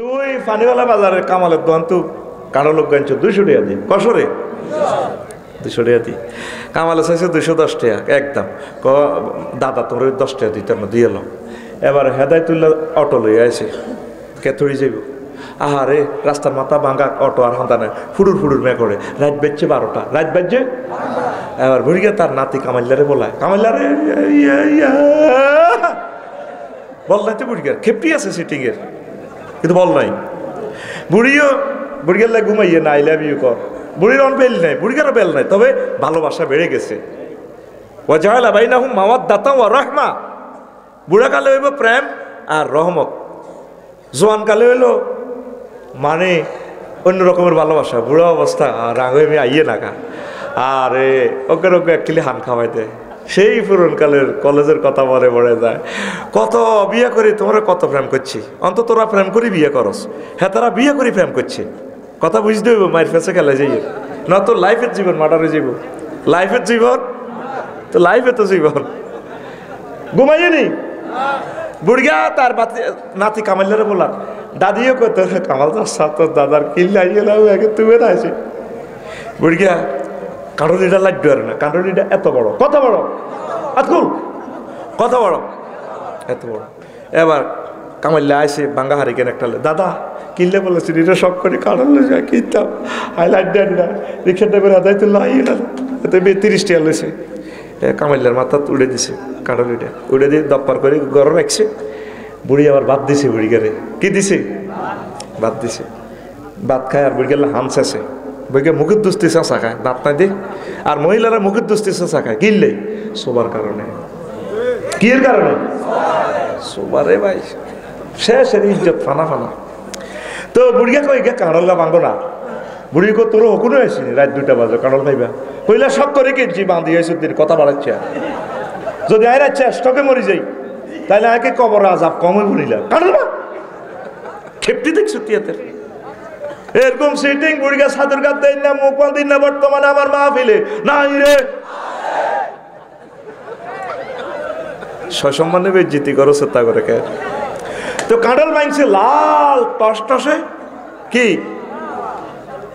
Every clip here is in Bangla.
তুই পানিওয়ালা বাজারের কামালের দোকান তো কারো লোক গাইছ 200 টাকা দি কসরে 200 টাকা দি কামালে চাইছে 210 টাকা একদম দাদা তোর 10 টাকা দিতে না দিয়ে এলো। এবার হেদায়তুল্লাহ অটো লই আইছে কেথরি যাইব আহারে রাস্তার মাথা ভাঙা অটো আর হান্তা নাই ফুডুর ফুডুর মে করে রাত বাজছে 12টা রাত বাজছে। এবার বুড়িকে তার নাতি কামাইলারে বলায় কামাইলারে বল নাই তো বুড়িকার খেপটি আছে সিটিং এর কিন্তু বল নাই বুড়িয়ার লাগে ঘুমাইয়ে না আই লাভ ইউ কর বুড়ির অন বেল নাই বুড়িকারও বেল নাই তবে ভালোবাসা বেড়ে গেছে। ও জাহালা ভাই না হুম মাওয়াত দাতা ও রহমা বুড়া কালে হইব প্রেম আর রহমত জোয়ান কালে হইলো মানে অন্য রকমের ভালোবাসা বুড়া অবস্থা আর রাগ হয়ে আমি আইয়ে নাকা আরে ওকে অ্যাকচুয়ালি হান খাওয়াই দেয় সেই পুরনকালের কলেজের কথা মনে পড়ে যায় কত বিয়ে করি তোমরা কত প্রেম করছি অন্তত তোরা প্রেম করি বিয়ে করস হ্যাঁ তারা বিয়ে করি প্রেম করছে কথা বুঝতে হইব মায়ের ফেসে খেলে যাই না তো লাইফের জীবন মার্ডারে জীবন লাইফের জীবন তো লাইফে তো জীবন ঘুমাইয়ে নি বুড়িয়া তার নাতি কামাইলারে বলার দাদিও কত কামাল তোর দাদার কিল্লা আগে তুমি না আছে বুড়িয়া কাঁডলিটা লাড্ডু আর না কাঁডলিটা এত বড় কত বড় আতকুল কত বড় এত বড়। এবার কামাইলে আসে বাঙ্গা হারিকেন একটা দাদা কিনলে বলেছি এটা সব করে কাঁড়লে যায় কিনতাম আই লাড্ডু না রিক্সা ড্রাইভার হাতাই তুললো আইয়ে না এতে 30 টাকা লইছে কামাইলার মাথা উড়ে দিছে কাঁড়লিটা উড়ে দিয়ে দপ্পার করে গরম রাখছে বুড়ি আবার ভাত দিছে বুড়িগারে কি দিছে ভাত দিছে ভাত খায় আর বুড়িগালে হামসাছে বইকে মুখের দুস্তি চাষা খায় দাঁত নাই দে আর মহিলারা মুখের দুস্তি চাষা খায় কিনলে শোবার কারণে কির কারণে শোবারে ভাই শেষের ইজ্জত ফানা ফানা। তো বুড়িয়া কই গে কাঁড়লা ভাঙো না বুড়ি কো তোর হকুনো আসিনি রাত 2টা বাজে কাঁড়ল ভাইবা কইলা সব করে কিনছি বাঁধি হয়েছে দিন কথা বাড়াচ্ছে যদি আয় রাখছে স্টকে মরি যাই তাহলে আগে কবর আজাব কমই বলিলাম কাঁড়ল খেপটি দেখছো তিয়াতের এরকম সিটিং বুড়িগা সাদুর গাত দেন না মুখ দিন না বর্তমানে আমার মাহফিলে নাই রে সসম্মানে বেজ্জিতি করো চেষ্টা করে কে তো কাঁডল মাইনছে লাল টস টসে কি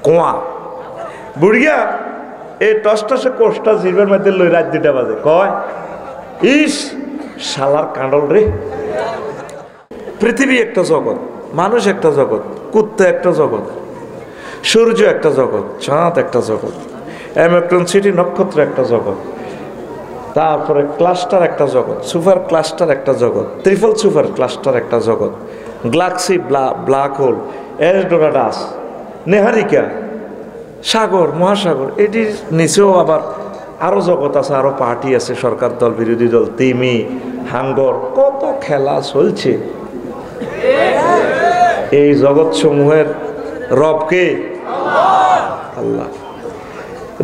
কোয়া বুড়িয়া এই টস টসে কোষটা জিরবের মধ্যে লই রাত 2টা বাজে কয় ইস শালার কাঁডল রে। পৃথিবী একটা জগৎ মানুষ একটা জগৎ কুত্তা একটা জগৎ সূর্য একটা জগৎ চাঁদ একটা জগৎ অ্যামেট্রন সিটি নক্ষত্র একটা জগৎ তারপরে ক্লাস্টার একটা জগৎ সুপার ক্লাস্টার একটা জগৎ ট্রিপল সুপার ক্লাস্টার একটা জগৎ গ্যালাক্সি ব্ল্যাক হোল এলডোরাডাস নেহারিকা সাগর মহাসাগর এটির নিচেও আবার আরও জগৎ আছে আরও পার্টি আছে সরকার দল বিরোধী দল তিমি হাঙ্গর কত খেলা চলছে। এই জগৎ সমূহের রবকে আল্লাহ।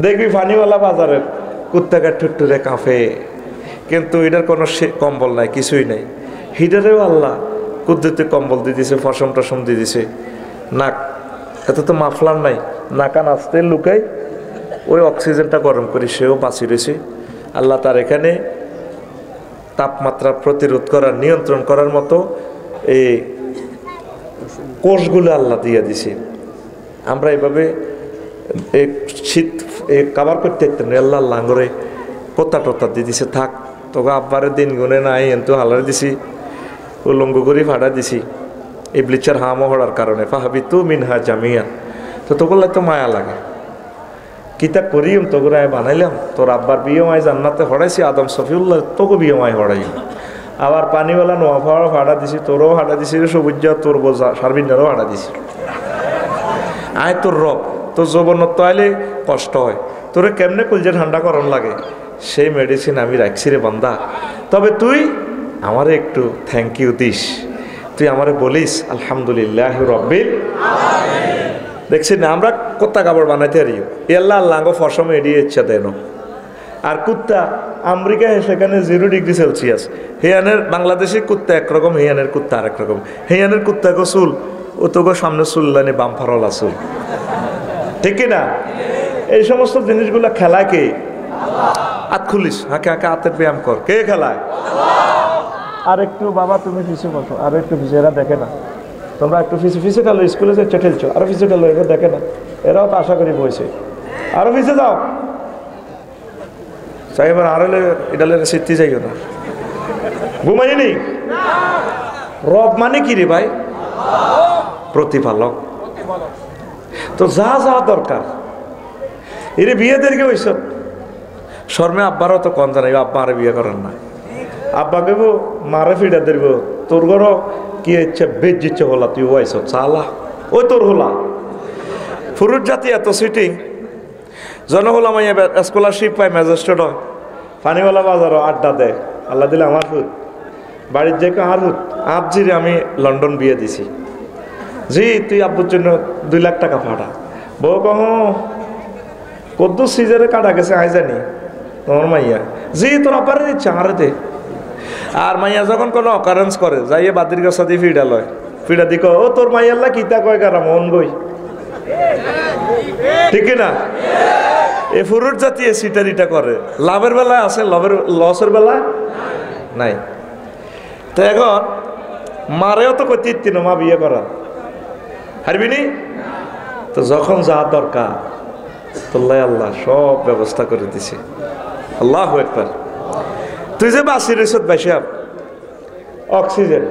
দেখবি পানিওয়ালা বাজারের কুত্তাকার ঠুট্টুরে কাঁপে কিন্তু এটার কোনো কম্বল নাই কিছুই নাই হিটারেও আল্লাহ কুদ্দুতে কম্বল দিয়ে দিছে ফসম টসম দিয়ে দিছে নাক এত তো মাফলার নাই নাকা নাচতে লুকাই ওই অক্সিজেনটা গরম করে সেও বাঁচি রয়েছে আল্লাহ তার এখানে তাপমাত্রা প্রতিরোধ করার নিয়ন্ত্রণ করার মতো এই কোষগুলো আল্লাহ দিয়ে দিছে। আমরা এভাবে এই শীত কাবার করতে পারতেন আল্লাহ লাঙ্গরে কোত্তা টোত্তা দিয়ে দিছে থাক তোকে আব্বারে দিন গুনে নাই এন্তু হালারে দিছি উলঙ্গ করি ভাড়া দিছি এই ব্লিচার হামও হওয়ার কারণে ফাহাবি তু মিনহা জামিয়া তো তোগুলো তো মায়া লাগে কিতা করিম তোগুলো বানাইলাম তোর আব্বার বিয়ে মায় জান্নাতে হড়াইছি আদম সফিউল্লাহ তোকে বিয়ে মায় হড়াই আবার পানিওয়ালা নোয়াফাওয়ার ভাড়া দিছি তোরও ভাড়া দিছি সবুজ তোর বোঝা সার্বিনারও ভাড়া দিছি আয় তোর রব তোর যৌবনত্ব আইলে কষ্ট হয় তোরে কেমনে কলজে ঠান্ডা করন লাগে সেই মেডিসিন আমি রাখছি রে বান্দা তবে তুই আমারে একটু থ্যাংক ইউ দিস তুই আমারে বলিস আলহামদুলিল্লাহ রব্বিল দেখছি না আমরা কোত্তা কাপড় বানাইতে হারিও এল্লা আল্লাহ ফসম এড়িয়ে ইচ্ছা দেন আর কুত্তা আমেরিকায় সেখানে 0 ডিগ্রি সেলসিয়াস হেয়ানের বাংলাদেশি কুত্তা একরকম হেয়ানের কুত্তা আরেক রকম হেয়ানের কুত্তাকে চুল ও তোকে সামনে চুল্লানি বাম ফারলা চুল ঠিক না এই সমস্ত জিনিসগুলো খেলায় কে হাত খুলিস হাঁকে হাঁকে হাতের ব্যায়াম কর কে খেলায় আর একটু বাবা তুমি পিছু বসো আর একটু পিছু এরা দেখে না তোমরা একটু ফিসে গেলো, স্কুলে যে ঠেলছো, আরো ফিসে গেলো, এবার দেখে না, এরাও তো আশা করি বইছে, আরো ফিসে যাও। এবার আরো এটা সিদ্ধি যাইও না, ঘুমাইনি। রব মানে কি রে ভাই? প্রতিপালক। তো যা যা দরকার এরে বিয়ে দেরকে হইস শর্মে আব্বারও তো কন জানাই, আব্বা আরে বিয়ে করেন না, আব্বা কেব মারে ফিডা দেব, তোর ঘর কি ইচ্ছে বেজ ইচ্ছে হলা, তুই ওয়াইস চালা ওই তোর হলা। ফুরুট জাতি এত সিটিং জন হলাম স্কলারশিপ পাই, ম্যাজিস্ট্রেট হয়, পানিওয়ালা বাজারও আড্ডা দেয়, আল্লাহ দিলে আমার হুত বাড়ির যে আর হুত আবজিরে আমি লন্ডন বিয়ে দিছি, জি তুই আব্বুর জন্য 2 লাখ টাকা ফাটা। বউ কহ কদ্দু সিজারে কাটা গেছে আই জানি, তোমার মাইয়া জি তোর আপারে দিচ্ছে আরে দে। আর মাইয়া যখন কোনো অকারেন্স করে যাইয়ে বাদির গাছা দিয়ে ফিডা লয়, ফিডা দিক ও তোর মাইয়াল্লা কিতা কয় কারা মন গই, ঠিক না? এ ফুরুট জাতি এ সিটারিটা করে, লাভের বেলায় আছে, লসের বেলায় নাই। তো এখন মারেও তো করতে ইত্তি না মা বিয়ে করা হারবিনি। তো যখন যা দরকার তোল্লাই আল্লাহ সব ব্যবস্থা করে দিছে। আল্লাহু আকবার। তুই যে বাসি রেছত বাইসাব অক্সিজেন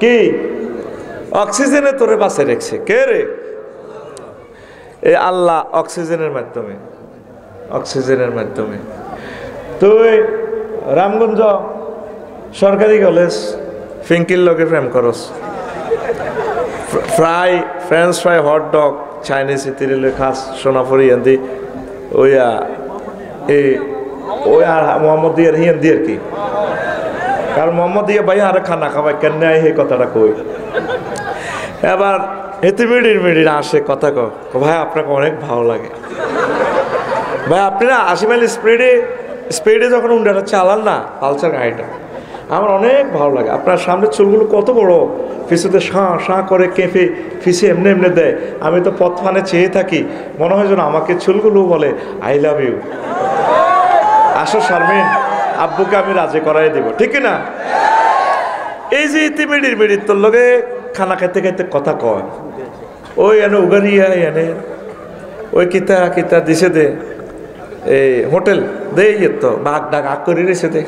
কি অক্সিজেনে তোরে বাসে রেখছে কে রে? এই আল্লাহ অক্সিজেনের মাধ্যমে, অক্সিজেনের মাধ্যমে। তুই রামগঞ্জ সরকারি কলেজ ফিঙ্কির লোকে প্রেম করস, french fry hot dog Chinese ইতিরিলে খাস সোনাফরি হিন্দি ওইয়া এই ওই আর মোহাম্মদ দিয়ার হিন্দি আর কি, কারণ মোহাম্মদ দিয়ে ভাই আরে খানা খাবাই কেন নেয় সেই কথাটা কই। এবার এতে মিডির আসে কথা কো ভাই আপনাকে অনেক ভালো লাগে ভাই, আপনারা 80 মাইল স্পিডে যখন উন্ডাটা চালান না পালসার গাড়িটা, আমার অনেক ভালো লাগে। আপনার সামনের চুলগুলো কত বড়, ফিসুতে শাঁ করে কেঁপে ফিসে এমনি এমনি দেয়, আমি তো পথ ফানে চেয়ে থাকি, মনে হয় যেন আমাকে চুলগুলো বলে আই লাভ ইউ। আসো শারমিন, আব্বুকে আমি রাজি করাই দেব, ঠিক না? এই যে মিডির তোর লগে খানা খাইতে খাইতে কথা কয়, ওই এনে উগারিয়া এনে ওই কিতা দিছে দে, এই হোটেল দে ইয়ে তো বাঘ ডাক আগ করে রেছে দে,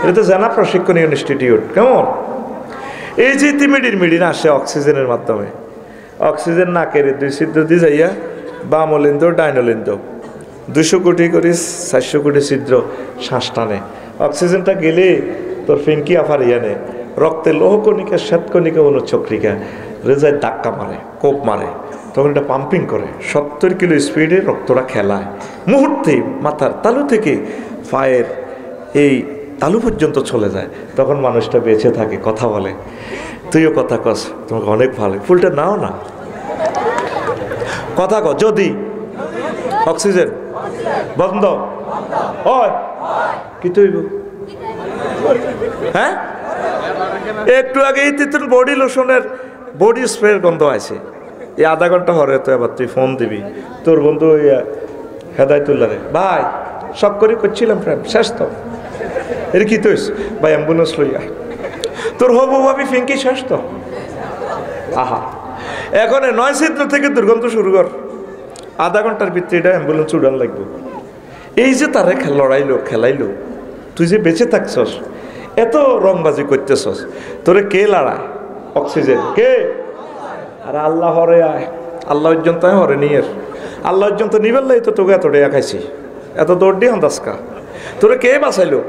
এটা তো জানা প্রশিক্ষণ ইনস্টিটিউট কেমন। এই যে মিডির আসে অক্সিজেনের মাধ্যমে, অক্সিজেন না কেড়ে 2 ছিদ্র দিয়ে যাইয়া বামলিন্দ ডাইনলিন্দ 200 কোটি করে 400 কোটি ছিদ্র শ্বাস টানে। অক্সিজেনটা গেলে তোর ফিঙ্কি আফার ইয়ানে রক্তে লৌহকণিকা শ্বেতকণিকা অনুচক্রিকা রেজায় ধাক্কা মারে, কোপ মারে, তখন এটা পাম্পিং করে 70 কিলো স্পিডে রক্তটা খেলায়, মুহূর্তে মাথার তালু থেকে পায়ের এই তালু পর্যন্ত চলে যায়, তখন মানুষটা বেঁচে থাকে, কথা বলে। তুইও কথা কস, তোমাকে অনেক ভালো, ফুলটা নাও না, কথা ক। যদি অক্সিজেন বন্ধ হয় কি তৈব? হ্যাঁ, একটু আগে বডি লোশনের বডি স্প্রের গন্ধ আছে, এই আধা ঘন্টা হরে তো এবার তুই ফোন দিবি তোর বন্ধু হেদায়তুল্লাহ, ভাই শখ করে করছিলাম প্রেম শেষ তো, এর কি তুই ভাই অ্যাম্বুলেন্স লইয়া তোর হবু ভাবি ফিঙ্কি শেষ তো। আহা, এখন 9 ছিদ্র থেকে দুর্গন্ধ শুরু কর, আধা ঘন্টার ভিতরে এটা অ্যাম্বুলেন্স উড়ান লাগবে। এই যে তারে খেলাইলো তুই যে বেঁচে থাকছস, এত রংবাজি করতেছস, তোরে কে লড়ায়? অক্সিজেন কে? আর আল্লাহ হরে আয়, আল্লাহ পর্যন্ত হরে নিয়ে আল্লাহ পর্যন্ত নিবেলাই তো তোকে এত ডেয়া খাইছি, এত দৌড় দিয়ে আন্দাজকা তোরে কে বাঁচাইলো?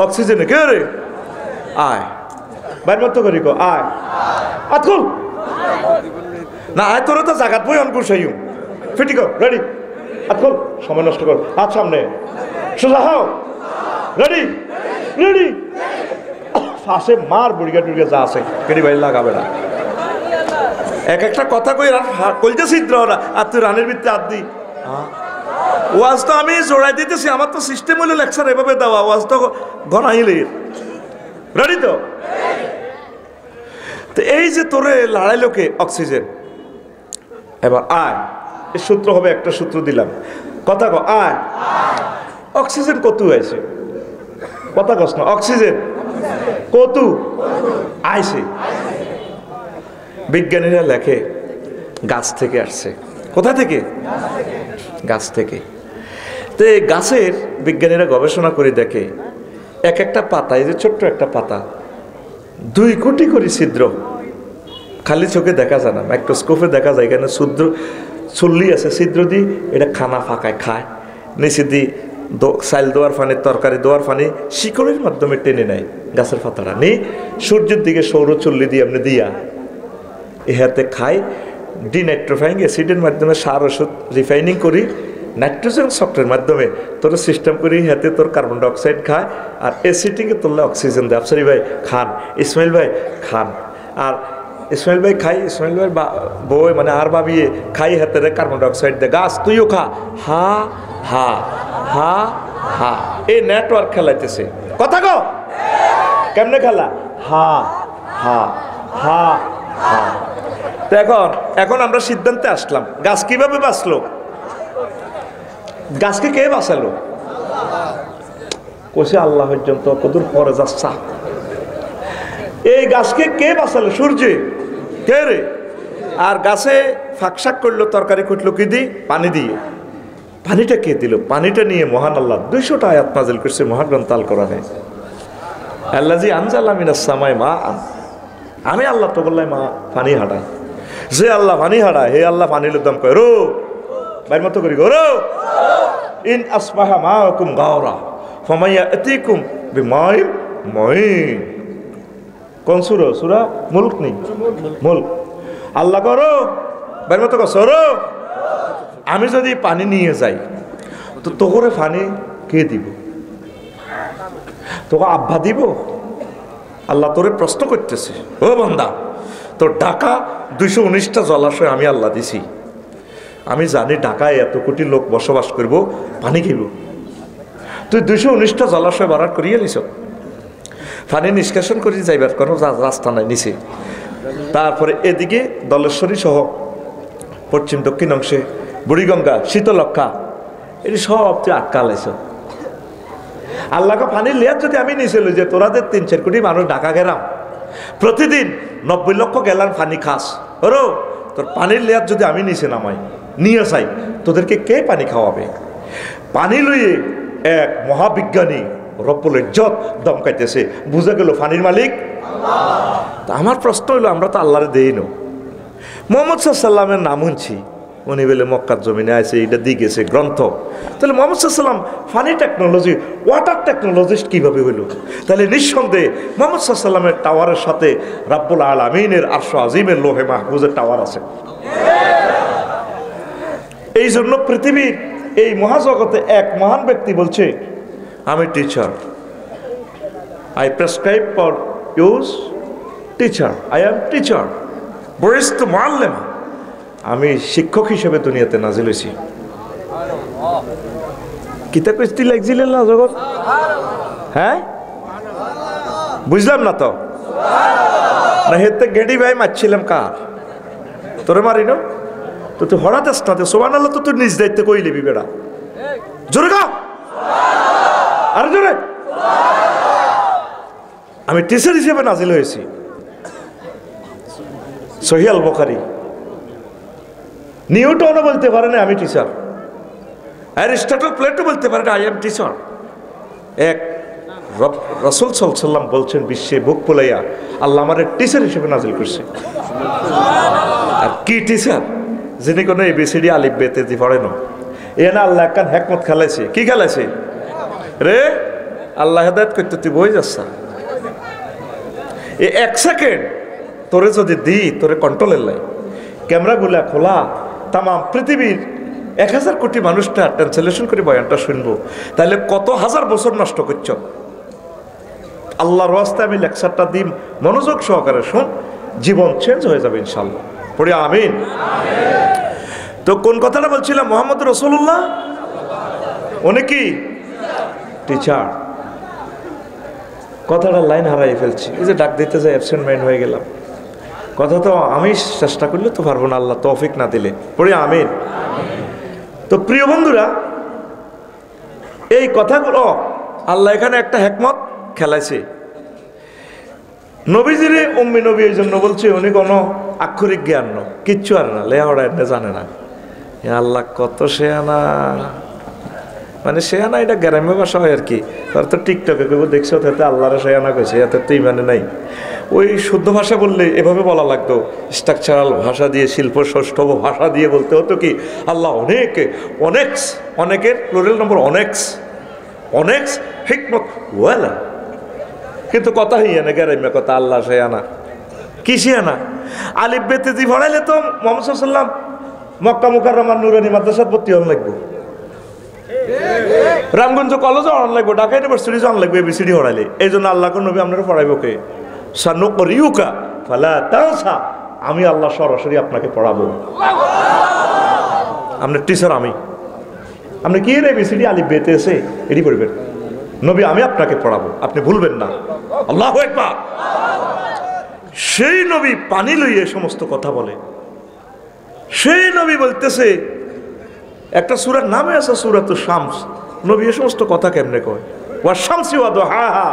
অক্সিজেনে কে রে? আয় বাইর মতো করি গো, আয় আতকুল না আয়, তোরে তো জাগাত বই অনকুর সাইও ফিটি কর, রেডি আতকুল, সময় নষ্ট কর, হাত সামনে সোজা হও, রেডি রেডি ফাঁসে মার বুড়িগা টুড়িগা যা আছে কেডি বাইরে লাগাবে না। এক একটা কথা কই কইতে ছিদ্র ওরা, আর তুই রানের ভিতরে হাত দি। ওয়াজ তো আমি জোড়াই দিতেছি, আমার তো সিস্টেম হইলো লেকচার এভাবে দেওয়া, ওয়াজ তো ঘনাইলে রেডি তো। এই যে তোরে লড়াইলো কে? অক্সিজেন। এবার আয়, এই সূত্র হবে, একটা সূত্র দিলাম, কথা ক, আয়। অক্সিজেন কত আছে? কথা কস না, অক্সিজেন কত আইছে? বিজ্ঞানীরা লেখে গাছ থেকে আসছে। কোথা থেকে? গাছ থেকে। তো এই গাছের বিজ্ঞানীরা গবেষণা করে দেখে এক একটা পাতা, এই যে ছোট্ট একটা পাতা, 2 কোটি করে ছিদ্র, খালি চোখে দেখা যায় না, মাইক্রোস্কোপে দেখা যায়। এখানে চুল্লি আছে, ছিদ্র দিয়ে এটা খানা ফাঁকায় খায়, নিচে দিয়ে চাইল দেওয়ার পানি, তরকারি দেওয়ার পানি শিকড়ের মাধ্যমে টেনে নেয় গাছের পাতাটা, নিয়ে সূর্যের দিকে সৌর চুল্লি দিয়ে এমনি দিয়া ইহাতে খায়। ডিনাইট্রোফাইং অ্যাসিডের মাধ্যমে সার ওষুধ রিফাইনিং করি, নাইট্রোজেন শক্তের মাধ্যমে তোর সিস্টেম করি, হাতে তোর কার্বন ডাইঅক্সাইড খায়, আর অ্যাসিডিংয়ে তোরলে অক্সিজেন দেয়। আফসারি ভাই খান, ইসমাইল ভাই খান, আর ইসমাইল ভাই খাই, ইসমাইল ভাই বই মানে আর ভাবিয়ে খাই, হাতে কার্বন ডাইঅক্সাইড দেয়। গাছ তুইও খা, হা হা হা হা, এই নেটওয়ার্ক খেলাইতেছে। কথা গো, কেমনে খেলা? হা হা হা হা। তো এখন আমরা সিদ্ধান্তে আসলাম, গাছ কিভাবে বাঁচলো? গাছকে কে বাঁচালো? কোসে আল্লাহ পর্যন্ত কদূর পরে যাচ্ছা। এই গাছকে কে বাঁচালো? সূর্যে। কে রে? আর গাছে ফাঁকশাক করলো, তরকারি কুটলো কি দিয়ে? পানি দিয়ে। পানিটা কে দিল? পানিটা নিয়ে মহান আল্লাহ 200টা আয়াত নাযিল করছে মহাগ্রন্থ আল কোরআনে। আল্লাযী আনজালা মিনাস সামাই মাআন, আমি আল্লাহ তো বললাম মা পানি হাঁটাই। যে আল্লাহ পানি হাঁটায়, হে আল্লাহ পানির দাম কয় রো বাইর মতো করি গো রো, ইন আসবাহা মাআকুম গাওরা ফামায়াতিকুম বিমাইন মুইন। কোন সূরা? সূরা মুলক নেই, মুলক। আল্লাহ করো বাইর মতো কর সরো, আমি যদি পানি নিয়ে যাই তো তোরে পানি কে দিব? তোকে আব্বা দিব? আল্লাহ তোরে প্রশ্ন করতেছে, ও বান্দা তোর ঢাকা 219টা জলাশয় আমি আল্লাহ দিছি, আমি জানি ঢাকায় এত কোটি লোক বসবাস করব, পানি খাইব, তুই 219টা জলাশয় বাড়ার করিয়ে নিছ, পানি নিষ্কাশন করে যাইবার কোনো রাস্তা নাই নিচে। তারপরে এদিকে দলেশ্বরী সহ পশ্চিম দক্ষিণ অংশে বুড়িগঙ্গা, শীতলক্ষা, এটি সব তুই আটকা লাইছ। আল্লাহকে পানির লেয়ার যদি আমি নিয়েছিল যে তোরাদের 3-4 কোটি মানুষ ঢাকা গেলাম, প্রতিদিন 90 লক্ষ গ্যালন পানি খাস, ওরো তোর পানির লেয়ার যদি আমি নিচে নামাই নিয়ে যাই, তোদেরকে কে পানি খাওয়াবে? পানি লইয়ে এক মহাবিজ্ঞানী রব্বুল ইজ্জত দমকাইতেছে, বুঝা গেল পানির মালিক আল্লাহ। আমার প্রশ্ন হইলো, আমরা তো আল্লাহরে দেই না। মুহাম্মদ সাল্লাল্লাহু আলাইহি সাল্লামের নাম শুনছি, উনি বলে মক্কার জমিনে আছে, এটা দিয়ে গেছে গ্রন্থ। তাহলে মুহাম্মদ সাল্লাল্লাহু আলাইহি সাল্লাম পানি টেকনোলজি, ওয়াটার টেকনোলজিস্ট কিভাবে হইল? তাহলে নিঃসন্দেহে মুহাম্মদ সাল্লাল্লাহু আলাইহি সাল্লামের টাওয়ারের সাথে রাব্বুল আলামিনের আরশ আজিমের লোহে মাহফুজের টাওয়ার আছে। এই জন্য পৃথিবীর এই মহাজগতে এক মহান ব্যক্তি বলছে, আমি teacher, I prescribe for use teacher, I am teacher, বরিস্তু মুআল্লিমা, আমি শিক্ষক হিসেবে দুনিয়াতে নাজিল হয়েছি। কিতাব কিস্তি লাগছিলেন না জগৎ? হ্যাঁ বুঝলাম না তো, না হেতে গেডি ভাই মারছিলাম কার? তোরে মারি না তো, তুই হঠাৎ আস না, সুবহানাল্লাহ তো তুই নিজ দায়িত্বে কই লিবি বেড়া, জোরে গা আর জোরে। আমি টিচার হিসেবে নাজিল হয়েছি। সহিহ আল বুখারী, নিউটনও বলতে পারে না আমি টিচার, অ্যারিস্টটল প্লেটো বলতে পারে না আই এম টিচার। এক রাসূল সাল্লাল্লাহু আলাইহি ওয়াসাল্লাম বলছেন, বিশ্বে বুক ফুলাইয়া আল্লাহ আমার টিচার হিসেবে নাজিল করছে। আর কি টিচার? যিনি কোনো এবিসিডি আলিফ বেতে দি পড়ে না, এ না আল্লাহ একখান হেকমত খেলাইছে। কি খেলাইছে রে? আল্লাহ হেদায়েত করতে তুই বই যাচ্ছ, এই 1 সেকেন্ড তোরে যদি দিই, তোরে কন্ট্রোলের লাই ক্যামেরাগুলা খোলা, তাম পৃথিবীর 1000 কোটি মানুষটা ট্রান্সলেশন করে বয়ানটা শুনবো, তাহলে কত হাজার বছর নষ্ট করছ। আল্লাহর ওয়াস্তে আমি লেকচারটা দিই, মনোযোগ সহকারে শোন, জীবন চেঞ্জ হয়ে যাবে ইনশাল্লাহ। পড়ি আমিন। তো কোন কথাটা বলছিলাম? মুহাম্মদ রাসূলুল্লাহ উনি কি টিচার। কথাটা লাইন হারাই ফেলছি, এই যে ডাক দিতে যাই অ্যাবসেন্ট মাইন্ড হয়ে গেলাম। কথা তো আমি চেষ্টা করলে তো পারবো না, আল্লাহ তৌফিক না দিলে। পড়ি আমিন। তো প্রিয় বন্ধুরা, এই কথাগুলো আল্লাহ এখানে একটা হিকমত খেলাইছে। নবীজিরে উম্মি নবী এই জন্য বলছে, উনি কোনো আক্ষরিক জ্ঞান ন কিচ্ছু আর না লেহাওড়া এনে জানে না। আল্লাহ কত শেয়ানা, মানে শেয়ানা এটা গ্রাম্য ভাষা হয় আর কি। তার তো টিকটকে কেউ দেখছো তাতে আল্লাহরা শেয়ানা কইছে, এতে তো ইমানে নাই। ওই শুদ্ধ ভাষা বললে এভাবে বলা লাগতো, স্ট্রাকচারাল ভাষা দিয়ে শিল্প সৌষ্ঠব ভাষা দিয়ে বলতে হতো কি আল্লাহ অনেক, অনেক্স, অনেকের প্লুরাল নম্বর অনেক্স, অনেক্স হিকমত ওয়ালা। কিন্তু কথা হিয়া না গ্রাম্য কথা, আল্লাহ শেয়ানা কি শেয়ানা? আলিফ বেতে জি পড়াইলে তো মোহাম্মদ সাল্লাম মক্কা মুকাররমার নুরানি মাদ্রাসাত ভর্তি হন লাগবো, রামগঞ্জ কলেজে হন লাগবো, ঢাকা ইউনিভার্সিটি হন লাগবে এবিসিডি হরাইলে। এই জন্য আল্লাহ কোন নবী আপনারা পড়াইব কে? সানুকরিউকা ফালা তানসা, আমি আল্লাহ সরাসরি আপনাকে পড়াবো। আপনার টিচার আমি, আপনি কি রে এবিসিডি আলিফ বেতে এসে এটি পড়বেন, নবী আমি আপনাকে পড়াবো, আপনি ভুলবেন না। আল্লাহু আকবার। সেই নবী পানি লইয়ে সমস্ত কথা বলে। সেই নবী বলতেছে, একটা সূরার নামে আছে সূরাতুশ শামস, নবী এই সমস্ত কথা কেমনে কয়? ওয়া শামসি ওয়া দুহাহা,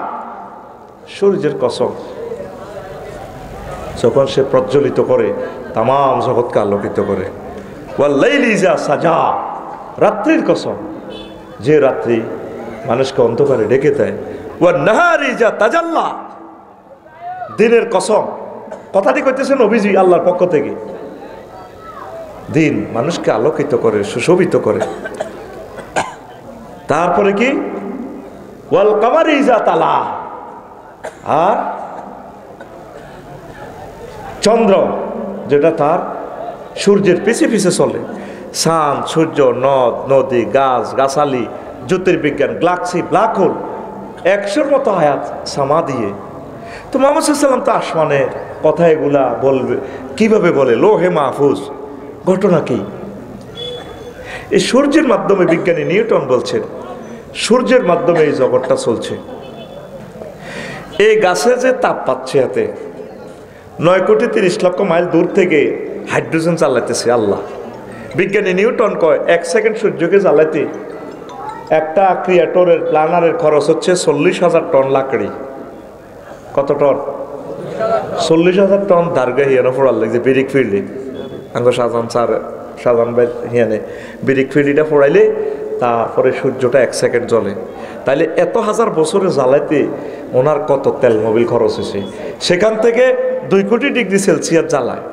সূর্যের কসম, যখন সে প্রজ্বলিত করে তামাম জগৎকে আলোকিত করে। ওয়াল লাইলি ইযা সাজা, রাত্রির কসম, যে রাত্রি মানুষকে অন্ধকারে ডেকে দেয়। ওয়ান নাহারি ইযা তাজাল্লা, দিনের কসম, কথাটি কইতেছেন নবীজি আল্লাহর পক্ষ থেকে। দিন মানুষকে আলোকিত করে, সুশোভিত করে। তারপরে কি? ওয়াল কামারি ইযা তালা, আর চন্দ্র যেটা তার সূর্যের পিছে পিছে চলে। চাঁদ, সূর্য, নদ নদী, গাছ গাছালি, জ্যোতির্বিজ্ঞান, গ্যালাক্সি, ব্ল্যাক হোল, 100-র মতো আয়াত সামা দিয়ে। তো মুহাম্মদ সাল্লাল্লাহু আলাইহি ওয়াসাল্লাম তো আসমানের কথা এগুলা বলবে কিভাবে বলে? লোহে মাহফুজ। ঘটনা কি? এই সূর্যের মাধ্যমে বিজ্ঞানী নিউটন বলছেন সূর্যের মাধ্যমে এই জগৎটা চলছে। এই গাছে যে তাপ পাচ্ছে এতে 9,30,00,000 মাইল দূর থেকে হাইড্রোজেন জ্বালাইতেছে আল্লাহ। বিজ্ঞানী নিউটন কয় 1 সেকেন্ড সূর্যকে জ্বালাইতে একটা ক্রিয়েটরের প্ল্যানারের খরচ হচ্ছে 40,000 টন লাকড়ি। কত টন? 40,000 টন দার্গা হিয়ানো ফোড়ার লাগছে বিরিক ফিল্ডে। আঙ্গ শাহজাহান ভাই হিয়ানে বিরিক ফিল্ডিটা ফোড়াইলে তারপরে সূর্যটা 1 সেকেন্ড জ্বলে। তাইলে এত হাজার বছরে জ্বালাইতে ওনার কত তেল মোবিল খরচ হয়েছে। সেখান থেকে 2 কোটি ডিগ্রি সেলসিয়াস জ্বালায়।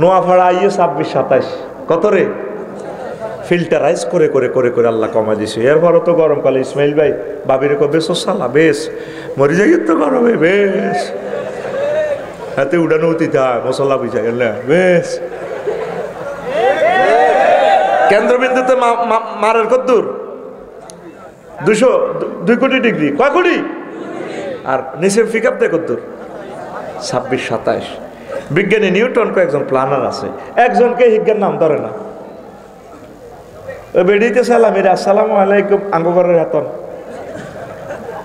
নোয়াভাড়া আইয়ে 26-27, কত রে? ফিল্টারাইজ করে করে করে করে আল্লাহ কমা দিছে। এরপরও তো গরমকালে ইসমাইল ভাই বাবির বেশ সালা বেশ মরি যাই তো গরমে বেশ হাতে উড়ানো অতীত মশলা বুঝা গেল বেশ। কেন্দ্রবিন্দুতে মারের কদ্দূর 2 কোটি ডিগ্রি, কয় কোটি? আর নিচের পিকআপ দেয় কদ্দূর? 26-27। বিজ্ঞানী নিউটন কয়েকজন প্ল্যানার আছে, একজনকে হিজ্ঞার নাম ধরে না। বেড়িতে সালামিরা আসসালামু আলাইকুম আঙ্গঘরের হাতন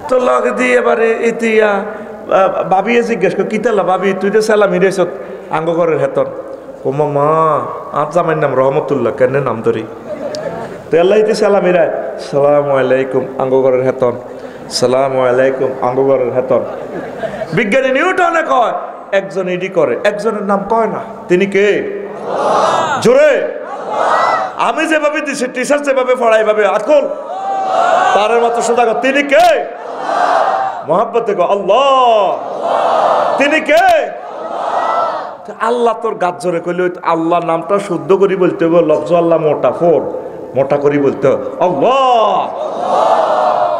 তো লগে দিয়ে এবারে ইতিয়া ভাবিয়ে জিজ্ঞেস কর কিতালা ভাবি তুই তো সালামি রেছ আঙ্গঘরের হাতন। ও মা আর জামাই নাম রহমতুল্লাহ, কেন নাম ধরি? তো আল্লাহ ইতি সালামিরা সালামু আলাইকুম আঙ্গঘরের হাতন, সালামু আলাইকুম আঙ্গঘরের হাতন। বিজ্ঞানী নিউটনে কয় একজন এডি করে, একজনের নাম কয় না। তিনি কে? জোরে আমি যেভাবে দিছি টিচার যেভাবে পড়াই ভাবে আকল তার মতো সোজা। তিনি কে? মহব্বতে কো আল্লাহ। তিনি কে? আল্লাহ। তোর গাছ জোরে কইলে আল্লাহ নামটা শুদ্ধ করি বলতে হবে, লফজ আল্লাহ মোটা করি বলতে হবে আল্লাহ।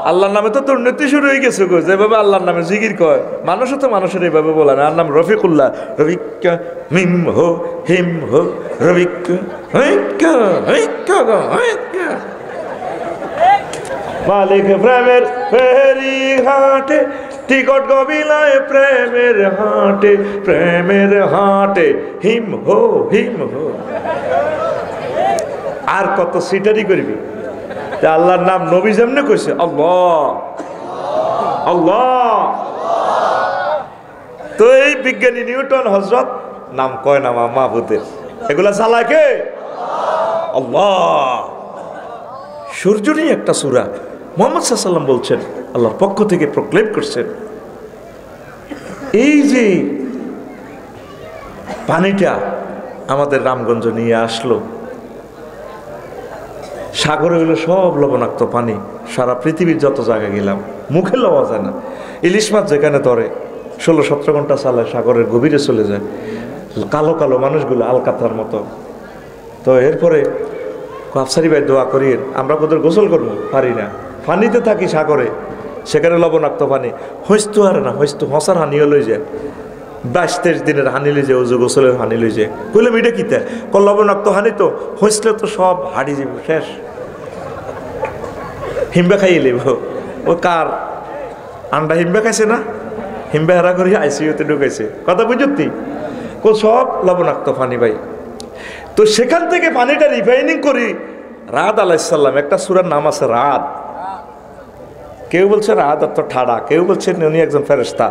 আল্লাহর নামে তো দুর্নীতি শুরু হয়ে গেছে গো, যেভাবে আল্লাহর নামে জিকির কয় মানুষও তো মানুষের এইভাবে বলে না। আর নাম রফিকুল্লাহ, রফিক মিম হো হিম হো রফিক মালিক প্রেমের ফেরি হাটে টিকট গবিলায় প্রেমের হাটে, প্রেমের হাটে হিম হো হিম হো। আর কত সিটারি করবি? আল্লাহর নাম নবী যেমনে কইছে আল্লাহ আল্লাহ। তো এই বিজ্ঞানী নিউটন হযরত নাম কয় না মাহবুদের, এগুলা চালায় কে? আল্লাহ। সূর্য নিয়ে একটা সূরা মুহাম্মদ সাল্লাল্লাহু আলাইহি ওয়াসাল্লাম বলছেন আল্লাহর পক্ষ থেকে প্রক্লেম করছেন এই যে পানিটা আমাদের রামগঞ্জ নিয়ে আসলো। সাগরে হইলো সব লবণাক্ত পানি, সারা পৃথিবীর যত জায়গায় গেলাম মুখে লওয়া যায় না। ইলিশ মাছ যেখানে ধরে 16-17 ঘন্টা চালায়, সাগরের গভীরে চলে যায়, কালো কালো মানুষগুলো আলকাতার মতো। তো এরপরে আফসারি ভাই দোয়া করিয়ে, আমরা কোথাও গোসল করবো পারি না, পানিতে থাকি সাগরে, সেখানে লবণাক্ত পানি, হইস্তু আর না হইস্তু হসার হানিও লই যায়, 22-23 দিনের হানি লই যায়, ওজু গোসলের হানি লই যায়। কইলাম এটা কিতা? লবণাক্ত হানি তো হইসলে তো সব হাড়ি যাব, শেষ, হিম্বা খাইয়ে লিব। ও কার আন্ডা হিম্বা খাইছে না, হিম্বা হেরা করি আইসিইউতে ঢুকাইছে, কথা বুঝতি? সব লবণাক্ত পানি ভাই। তো সেখান থেকে পানিটা রিফাইনিং করি। রাদ আলাইসাল্লাম, একটা সূরার নাম আছে রাদ, কেউ বলছে রাদ অর্থ ঠাডা, কেউ বলছে উনি একজন ফেরেশতা।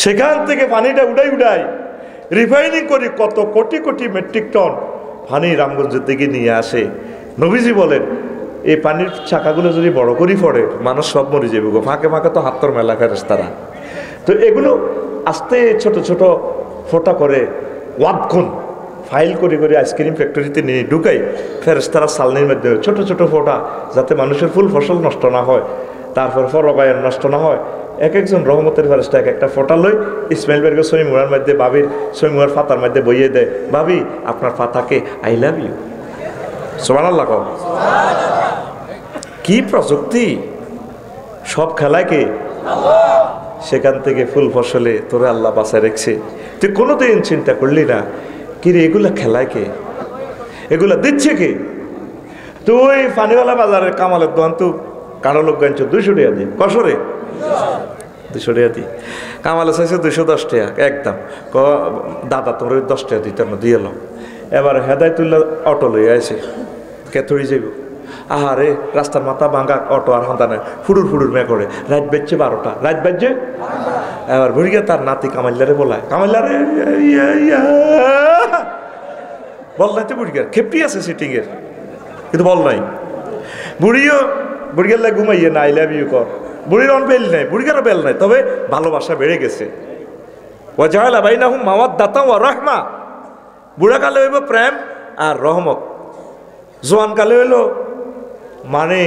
সেখান থেকে পানিটা উড়াই রিফাইনিং করি, কত কোটি কোটি মেট্রিক টন পানি রামগঞ্জের দিকে নিয়ে আসে। নবীজি বলেন এই পানির চাকাগুলো যদি বড় করি পড়ে মানুষ সব মরে যাবে গো, ফাঁকে ফাঁকে তো হাত্তর মেলা ফেরেশতারা। তো এগুলো আস্তে ছোট ছোট ফোঁটা করে ওয়াদক্ষণ ফাইল করে করে আইসক্রিম ফ্যাক্টরিতে নিয়ে ঢুকাই, ফেরেশতারা সালনির মধ্যে ছোট ছোট ফোঁটা, যাতে মানুষের ফুল ফসল নষ্ট না হয়, তারপর ফরবায়ন নষ্ট না হয়। এক একজন রহমতের ফেরেশতা এক একটা ফোঁটা লই, ইসমাইল বেরকে সৈমুয়ার মধ্যে, বাবির সৈমুয়ার ফাতার মধ্যে বইয়ে দেয়, ভাবি আপনার ফাতাকে আই লাভ ইউ। সুবহানাল্লাহ। কি প্রযুক্তি, সব খেলায় কে? সেখান থেকে ফুল ফসলে তোরে আল্লাহ বাঁচায় রেখেছে। তুই কোনোদিন চিন্তা করলি না কিরে এগুলা খেলায় কে, এগুলা দিচ্ছে কে? তুই পানিওয়ালা বাজারের কামালের দোকান তু কারো লোক গাইছ 200 টাকা দি, কসরে 200 টাকা দি, কামালে চাইছে 210 টাকা একদম। দাদা তোর 10 টাকা দিতে না দিয়ে এলো। এবার হেদায়তুল্লাহ অটো লই আছে, কেথড়ি যাইব, আহারে রাস্তার মাথা ভাঙা অটো আর হান্দানে ফুডুর ফুডুর মে করে, রাত বাজছে 12টা, রাত বাজছে। এবার ঘুরে গিয়ে তার নাতি কামাইলারে বলায়, কামাইলারে বল নাই তো, বুড়ি খেপটি আছে সিটিং এর, কিন্তু বল নাই। বুড়িয়ার লাগে ঘুমাইয়ে না আই লাভ ইউ কর, বুড়ির অন বেল নাই, বুড়িকারও বেল নাই, তবে ভালোবাসা বেড়ে গেছে। ওয়াজাআলা বাইনাহুম মাওয়াদ্দাতাও ওয়া রাহমা, বুড়াকালে হইব প্রেম আর রহমত, জোয়ানকালে হইল মানে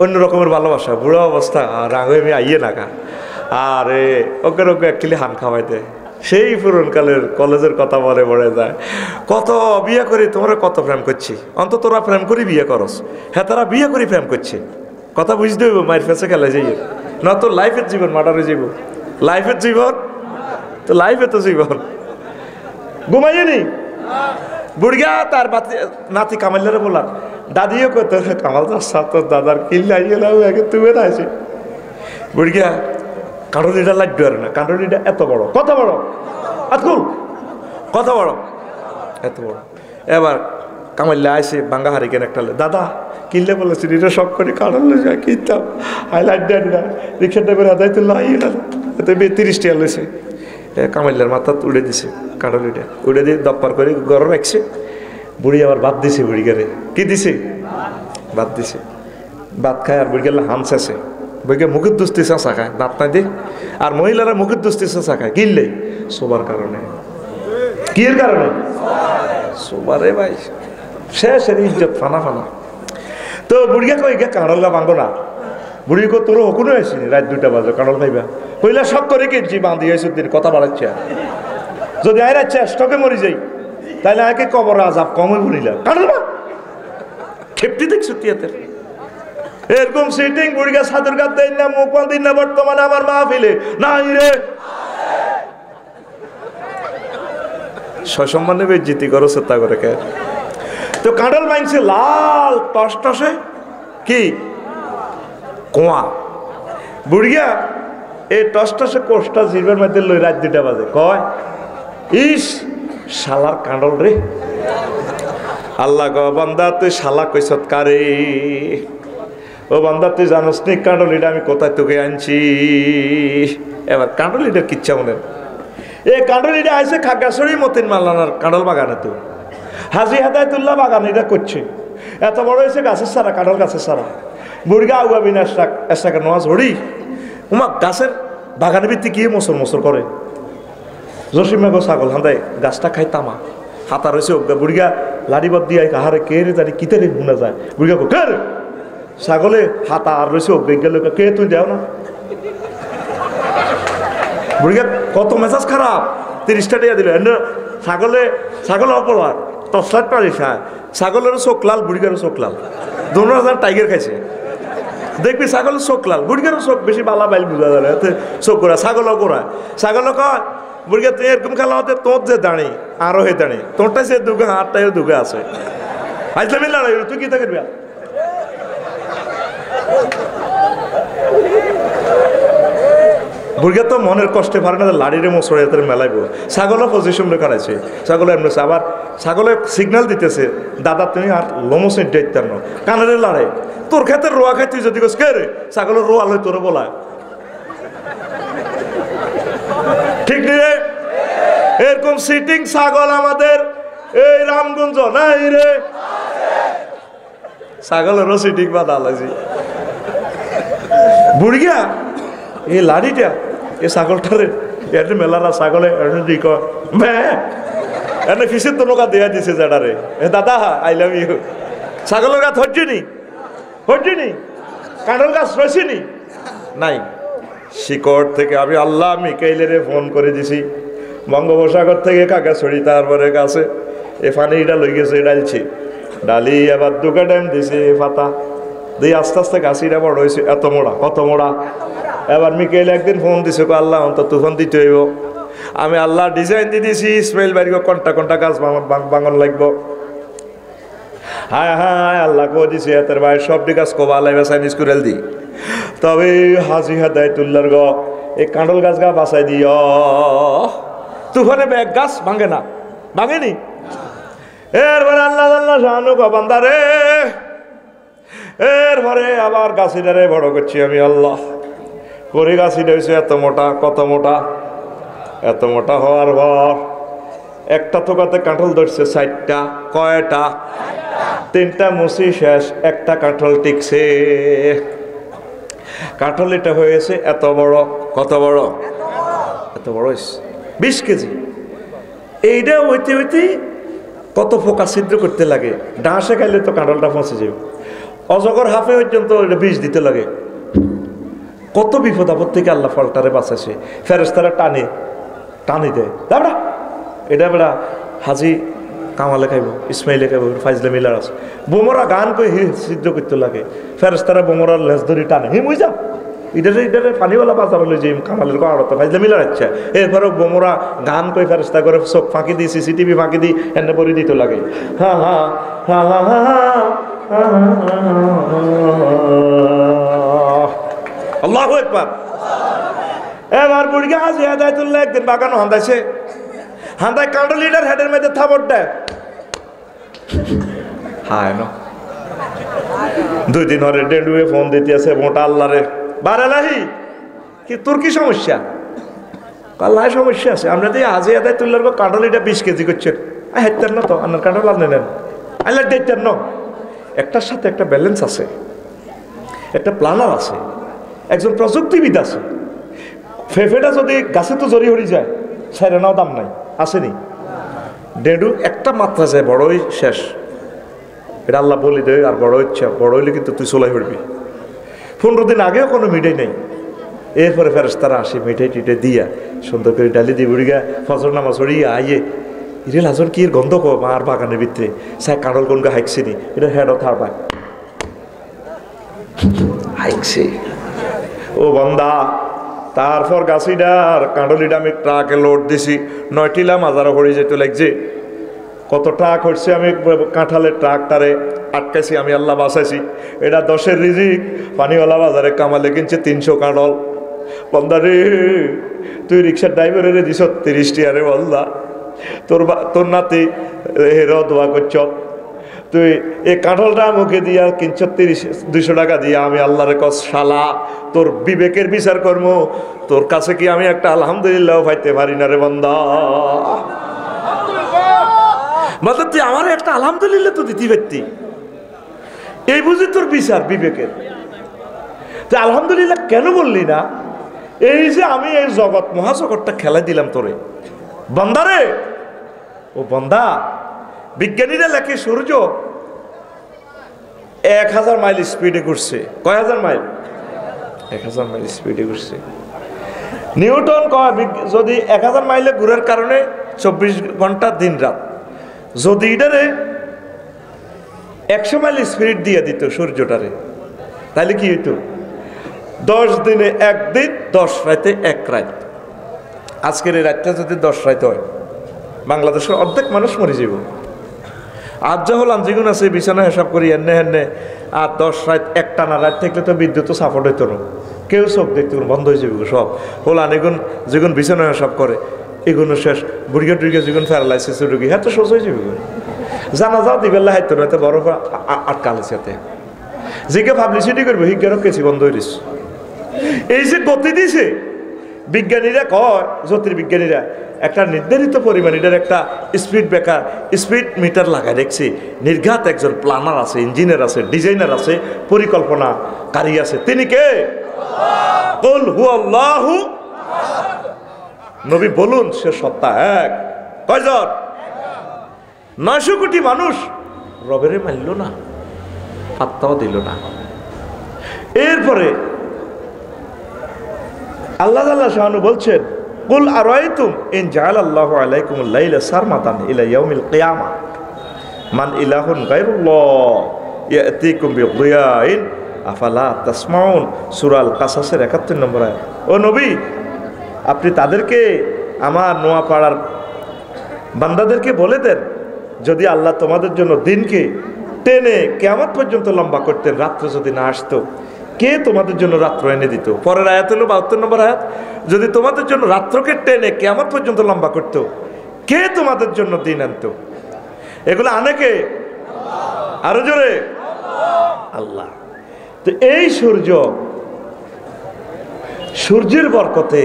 অন্য রকমের ভালোবাসা। বুড়া অবস্থা রাগ হয়ে আইয়ে নাকা, আরে ওকে ওকে অ্যাকচুয়ালি হান খাওয়াই দেয়। সেই পুরনকালের কলেজের কথা মনে পড়ে যায়, কত বিয়ে করি তোমরা কত প্রেম করছি, অন্তত তোরা প্রেম করি বিয়ে করস, হ্যাঁ তারা বিয়ে করি প্রেম করছে। কথা বুঝতে হইব, মায়ের ফেসে খেলে যাই না, তো লাইফের জীবন মার্ডারের জীবন, লাইফের জীবন তো লাইফে তো জীবন ঘুমাইয়ে নি। বুড়িয়া তার নাতি কামাইলারে বলার, দাদিও কত কামাল তোর দাদার কিল্লা আগে তুমি না আছে। বুড়িয়া কাঁটলিটা লাড্ডু আর না, কাঁটলিটা এত বড়, কত বড় আতকুল, কত বড়, এত বড়। এবার কামাইল্লা আসে বাঙ্গা হারিকেন একটা, দাদা কিনলে বলেছি এটা সব করে কাঁটলে যায় কিনতাম, আই লাড্ডু না রিক্সা ড্রাইভার আদায় তুললো আইয়ে না, এত 30 টাকা লেছে। কামাইল্লার মাথা উড়ে দিছে, কাঁটলিটা উড়ে দিয়ে দপ্পার করে গরম রাখছে। বুড়ি আবার ভাত দিছে, বুড়িগারে কি দিছে? ভাত দিছে, ভাত খায় আর বুড়িগাল্লা হামসাছে, বইকে মুখের দুস্তি চাষা খায়, দাঁত নাই দিয়ে। আর মহিলারা মুখের দুস্তি চাষা খায় কিনলে শোবার কারণে, কি এর কারণে? শোবারে ভাই শেষ, এর ইজ্জত ফানা ফানা। তো বুড়িয়া কই গে কাঁড়লা ভাঙো না, বুড়ি কো তোর হকুনো আসিনি, রাত 2টা বাজে কাঁড়ল খাইবা, কইলা সব করে কিনছি বাঁধি হয়েছে দিন, কথা বাড়াচ্ছে। যদি আয় রাখছে স্টকে মরি যাই তাহলে আগে কবর আজাব কমে বলিলাম, কাঁড়বা খেপটি দেখছো তিয়াতের এরকম সিটিং। বুড়িগা সাদর গাত দেন না, মুখ দিন না, বর্তমানে আমার মাহফিলে নাই রে, সসম্মানে বেজ্জিতি করো চেষ্টা করে কে। তো কাঁঠাল মাইনছে লাল টস টসে কি কোয়া, বুড়িয়া এই টস টসে কোষটা জিরবের মধ্যে লই রাত 2টা বাজে, কয় ইস শালার কাঁডল রে। আল্লাহ গ বান্দা তুই শালা কইছত কারে, ও বান্দা তুই জানোস নি কাঁডলিটা আমি কোথায় তোকে আনছি। এবার কাঁডলিটার কিচ্ছা মনে, এই কাঁডলিটা আইসে খাগড়াছড়ি মতিন মাল্লানার কাঁডল বাগানে, তো হাজি হেদায়তুল্লাহ বাগান এটা করছে, এত বড় হয়েছে গাছের সারা, কাঁডল গাছের সারা। বুড়িগা আউগাবি না এসাকে নোয়াজ হড়ি উমা গাছের বাগানের ভিত্তি গিয়ে মোসর মোসর করে, জসিমা গো ছাগল হান্দায় গাছটা খাই তামা, হাতা রয়েছে অজ্ঞা বুড়িগা লাড়িবাদ দিয়ে কাহারে কে রে জানি কিতে রে শুনা যায় বুড়িগা কে রে ছাগলে হাতা আর রয়েছে অজ্ঞা লোক কে তুই দেও না বুড়িগা কত মেজাজ খারাপ 30টা টাকা দিল ছাগলে অপরাধ টসলাট পারিস হ্যাঁ ছাগলেরও চোখ লাল বুড়িগারও চোখ লাল 2000 টাইগার খাইছে দেখবি ছাগলের চোখ লাল বুড়িগারও চোখ বেশি বালা বাইল বুঝা যায় চোখ করা ছাগলও করা ছাগলও কয় বুড়িগা তুই এরকম খেলা হতে তোর যে দাঁড়ি আরো হে দাঁড়ি তোরটাই সে দুগে হাতটাইও দুগে আছে আইসলামী লড়াই তুই কি থাকবি বুড়িগা তো মনের কষ্টে পারে না লাড়িরে মশড়ে এদের মেলাইব ছাগলও পজিশন রেখা আছে ছাগল এমনি আবার ছাগলে সিগন্যাল দিতেছে দাদা তুমি আর লোমসের দায়িত্ব ন কানের লড়াই তোর ক্ষেত্রে রোয়া খাই তুই যদি কে রে ছাগলের রোয়া লই তোর বলা ঠিক রে এরকম সিটিং ছাগল আমাদের এই রামগঞ্জ নাই রে ছাগলেরও সিটিং বাদ আলাইছি বুড়িগা এই লাড়িটা এই ছাগলটারে এর মেলারা ছাগলে এনে ফিসের তো নৌকা দেয়া দিছে যেটারে দাদা আই লাভ ইউ ছাগলের গাছ হচ্ছিনি কাঁঠাল গাছ রয়েছিনি নাই শিকড় থেকে আমি আল্লাহ মিকাইলেরে ফোন করে দিছি বঙ্গোপসাগর থেকে কাকাছড়ি তারপরে গাছে এ পানিটা লই গেছে ডালছি ডালি আবার দুকা টাইম দিছে পাতা দিয়ে আস্তে আস্তে গাছিটা বড় হয়েছে এত মোড়া কত মোড়া এবার মিকাইল একদিন ফোন দিছে আল্লাহ অন্ত তুফান দিতে হইব আমি আল্লাহ ডিজাইন দিয়ে দিয়েছি ইসমাইল বাড়ি কন্টা গাছ বাঙন লাগবো হায় হায় আল্লাহ কো দিছে এতের ভাই সবটি গাছ কোবা লাইবা চাইনিজ কুড়েল দি তবে হাজি হাদায়তুল্লাহর গ এই কাঁঠাল গাছ গা বাঁচাই দিও তুফানে ব্যাগ গাছ ভাঙে না ভাঙেনি এরপরে আল্লাহ শাহানু গো বান্দারে এরপরে আবার গাছিটারে বড় করছি আমি আল্লাহ করে গাছিটা হয়েছে এত মোটা কত মোটা এত মোটা হওয়ার পর একটা থোকাতে কাঁঠাল ধরছে 4টা কয়টা 3টা মুসি শেষ একটা কাঁঠাল টিকছে কাঁঠাল এটা হয়েছে এত বড় কত বড় এত বড় 20 কেজি এইটা হইতে হইতে কত ফোকা ছিদ্র করতে লাগে ডাঁসে খাইলে তো কাঁঠালটা ফসে যাবে অজগর হাফে পর্যন্ত এটা বিষ দিতে লাগে কত বিপদ আপদ থেকে আল্লাহ ফলটারে বাঁচাছে ফেরেশতারা টানে দেয় দাঁড়া এটা বেড়া হাজি কামালে খাইব ইসমাইলে খাইব ফাইজলে মিলার আছে বোমরা গান করে ছিদ্র করতে লাগে ফেরেশতারা বোমরার লেজ ধরে টানে হি মুই যা ইটারে পানিওয়ালা বাজার হলো যে কামালের কাড়তে ফাইজলে মিলার আচ্ছা এরপরে বোমরা গান করে ফেরেশতা করে চোখ ফাঁকি দিই সিসিটিভি ফাঁকি দিই এনে পরি দিতে লাগে হা হা হা হা হা আল্লাহু আকবার এবার বুড়িগা হাজি হাদায়তুল্লাহ একদিন বাগানো হান্দাইছে হান্দায় কাঁঠাল লিডার হেডের মধ্যে থাপড় দেয় হায় ন 2 দিন হরে ডেন্ডুয়ে ফোন দিতে আছে মোটা আল্লাহ রে বারালাহি কি তোর কি সমস্যা আল্লাহ সমস্যা আছে আমরা তো হাজি হাদায়তুল্লাহর কাঁঠাল লিডার 20 কেজি করছেন হেতেন না তো আপনার কাঁঠাল আপনি নেন আল্লাহ দেখতেন না একটার সাথে একটা ব্যালেন্স আছে একটা প্ল্যানার আছে একজন প্রযুক্তিবিদ আছে ফেফেটা যদি গাছে তো জড়ি হয়ে যায় ছেড়ে নাও দাম নাই আসেনি ডেডু একটা মাত্রা যায় বড়ই শেষ এটা আল্লাহ বলি দে আর বড় ইচ্ছা বড় হইলে কিন্তু তুই চলাই পড়বি 15 দিন আগেও কোনো মিঠাই নেই এরপরে ফেরেশতারা আসে মিঠাই টিটাই দিয়া সুন্দর করে ডালি দিয়ে বুড়িগা ফজর নামাজ পড়িয়ে আইয়ে ইরে লাজন কি গন্ধ কো মার বাগানের ভিতরে সাই কাঁঠাল গনগা হাইকছিনি এটা হেড থার পায় হাইকছে ও বন্দা তারপর গাছিটার কাঁডলিটা আমি ট্রাকে লোড দিছি 9টিলা মাজারা হয়ে যেতে লাগছে কত ট্রাক হচ্ছে আমি কাঁঠালের ট্রাকটারে আটকাইছি আমি আল্লাহ বাঁচাইছি এটা 10-এর রিজিক পানিওয়ালা বাজারে কামালে কিনছে 300 কাঁঠাল বন্দা রে তুই রিক্সার ড্রাইভারের দিছ 30 টিয়ারে বলদা তোর নাতি হেরো দোয়া করছ তুই এই কাঁঠালটা মুখে দিয়া কিনছ 200 টাকা দিয়া আমি আল্লাহরে কস শালা তোর বিবেকের বিচার কর্ম তোর কাছে কি আমি একটা আলহামদুলিল্লাহ পাইতে পারি না রে বান্দা মানে তুই আমার একটা আলহামদুলিল্লাহ তো দিতে পারতি এই বুঝি তোর বিচার বিবেকের তুই আলহামদুলিল্লাহ কেন বললি না এই যে আমি এই জগৎ মহাজগৎটা খেলা দিলাম তোরে বান্দারে ও বন্দা, বিজ্ঞানীরা লেখে সূর্য 1000 মাইল স্পিডে ঘুরছে। কয় হাজার মাইল? 1000 মাইল স্পিডে ঘুরছে। নিউটন কয় যদি 1000 মাইলে ঘুরার কারণে 24 ঘন্টা দিন রাত, যদি এটারে 100 মাইল স্পিড দিয়ে দিত সূর্যটারে, তাহলে কি হইতো? 10 দিনে 1 দিন, 10 রাতে 1 রাত। আজকের এই রাতটা যদি 10 রাত হয়, বাংলাদেশের অর্ধেক মানুষ মরে যাব। আজ যা হলাম যেগুলো আছে বিছানা হিসাব করি এনে হেনে, আর 10 রাত একটানা রাত থাকলে তো বিদ্যুৎ সাপোর্ট হইতো না, কেউ চোখ দেখতে বন্ধ হয়ে যাবে সব। হলান এগুন যেগুন বিছানা হিসাব করে এগুলো শেষ। বুড়িয়া টুড়িয়া যেগুন প্যারালাইসিস রুগী হ্যাঁ তো সোজ হয়ে যাবে। জানা যাও দিবেলা হাইতো না, এত বরফ আটকাল সাথে যেকে পাবলিসিটি করবে হিজ্ঞানক কেছি বন্ধ হয়ে দিস। এই যে গতি দিছে বিজ্ঞানীরা কয়, জ্যোতির্বিজ্ঞানীরা একটা নির্ধারিত পরিমাণ এটার একটা স্পিড ব্রেকার, স্পিড মিটার লাগায় দেখছি। নির্ঘাত একজন প্ল্যানার আছে, ইঞ্জিনিয়ার আছে, ডিজাইনার আছে, পরিকল্পনাকারী আছে। তিনি কে? কুল হুয়াল্লাহু। নবী বলুন সে সত্তা এক। কয়জন? 900 কোটি মানুষ রবেরে মানল না, পাত্তাও দিল না। এরপরে আল্লাহ শাহানু বলছেন, কুল আরাইতুম ইন জাআলাল্লাহু আলাইকুমুল লাইলা সারমাদান ইলা ইয়াউমিল কিয়ামা মান ইলাহুন গায়রুল্লাহ ইয়াতিকুম বিদিয়াইন আফালা তাসমাউন। সূরা আল কাসাসের 71 নম্বর আয়াত। ও নবী, আপনি তাদেরকে, আমার নোয়াপাড়ার বান্দাদেরকে বলে দেন, যদি আল্লাহ তোমাদের জন্য দিনকে টেনে কিয়ামত পর্যন্ত লম্বা করতেন, রাত্র যদি না আসতো, কে তোমাদের জন্য রাত্র এনে দিত? পরের আয়াত হলো 72 নম্বর আয়াত। যদি তোমাদের জন্য রাত্রকে টেনে কিয়ামত পর্যন্ত লম্বা করতো, কে তোমাদের জন্য দিন আনতো? এগুলো আনে কে? আরো জোরে আল্লাহ। তো এই সূর্যের বরকতে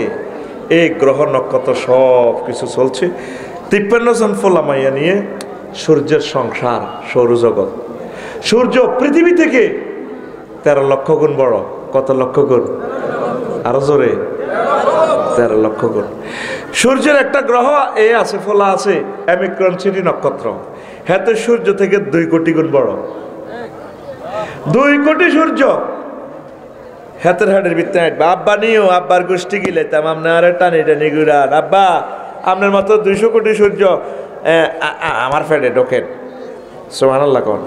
এই গ্রহ নক্ষত্র সব কিছু চলছে। 53 জন ফোলামাইয়া নিয়ে সূর্যের সংসার, সৌরজগৎ। সূর্য পৃথিবী থেকে 13 লক্ষ গুণ বড়। কত লক্ষ গুণ? আরো জোরে 13 লক্ষ গুণ। সূর্যের একটা গ্রহ এ আছে, ফোলা আছে, অ্যামিক্রন সিটি নক্ষত্র। হ্যাঁ, সূর্য থেকে 2 কোটি গুণ বড়। 2 কোটি সূর্য হাতের হাটের ভিতরে হাঁটবে। আব্বা নিও, আব্বার গোষ্ঠী গিলে তাম আপনার টানি টানি ঘুরান। আব্বা, আপনার মতো 200 কোটি সূর্য আমার ফেডে ঢোকেন। সুবহানাল্লাহ কোন।